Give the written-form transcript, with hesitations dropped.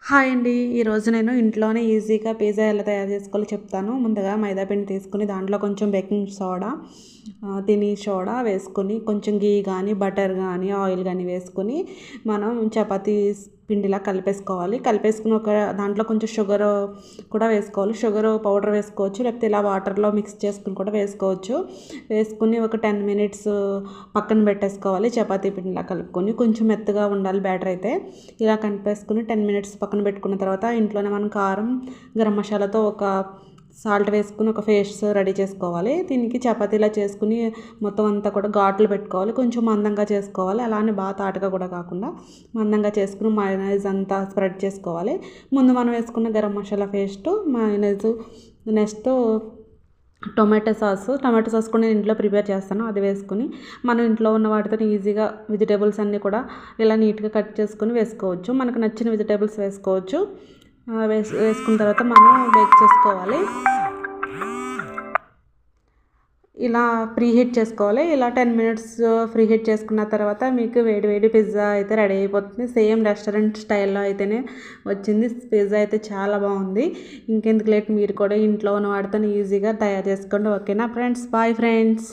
Hi అండి. ఈరోజు నేను ఇంట్లోనే ఈజీగా పిజ్జా ఎలా తయారు చేసుకోవాలో చెప్తాను. ముందుగా మైదా పిండి తీసుకొని దాంట్లో కొంచెం బేకింగ్ సోడా, తినే సోడా వేసుకొని కొంచెం గీ కానీ బటర్ కానీ ఆయిల్ కానీ వేసుకొని మనం చపాతీ పిండిలా కలిపేసుకోవాలి. కలిపేసుకుని ఒక దాంట్లో కొంచెం షుగర్ కూడా వేసుకోవాలి. షుగర్ పౌడర్ వేసుకోవచ్చు, లేకపోతే ఇలా వాటర్లో మిక్స్ చేసుకుని కూడా వేసుకోవచ్చు. వేసుకుని ఒక 10 మినిట్స్ పక్కన పెట్టేసుకోవాలి. చపాతీ పిండిలా కలుపుకొని కొంచెం మెత్తగా ఉండాలి బ్యాటర్ అయితే. ఇలా కలిపేసుకుని 10 మినిట్స్ పక్కన పెట్టుకున్న తర్వాత ఇంట్లోనే మనం కారం, గరం మసాలాతో ఒక సాల్ట్ వేసుకుని ఒక పేస్ట్ రెడీ చేసుకోవాలి. దీనికి చపాతీలా చేసుకుని మొత్తం అంతా కూడా ఘాట్లు పెట్టుకోవాలి. కొంచెం మందంగా చేసుకోవాలి. అలానే బాగా తాటుగా కూడా కాకుండా మందంగా చేసుకుని మయోనైజ్ అంతా స్ప్రెడ్ చేసుకోవాలి. ముందు మనం వేసుకున్న garam masala paste, mayonnaise, next tomato sauce కూడా నేను ఇంట్లో ప్రిపేర్ చేస్తాను. అది వేసుకుని మనం ఇంట్లో ఉన్న వాటితో ఈజీగా వెజిటేబుల్స్ అన్నీ కూడా ఇలా నీట్గా కట్ చేసుకుని వేసుకోవచ్చు. మనకు నచ్చిన వెజిటేబుల్స్ వేసుకోవచ్చు. వేసుకున్న తర్వాత మనం బేక్ చేసుకోవాలి. ఇలా ప్రీ హీట్ చేసుకోవాలి. ఇలా 10 మినిట్స్ ప్రీ హీట్ చేసుకున్న తర్వాత మీకు వేడి వేడి పిజ్జా అయితే రెడీ అయిపోతుంది. సేమ్ రెస్టారెంట్ స్టైల్లో అయితేనే వచ్చింది. పిజ్జా అయితే చాలా బాగుంది. ఇంకెందుకు లేట్, మీరు కూడా ఇంట్లో ఉన్న వాటితో ఈజీగా తయారు చేసుకోండి. ఓకేనా ఫ్రెండ్స్? Bye friends.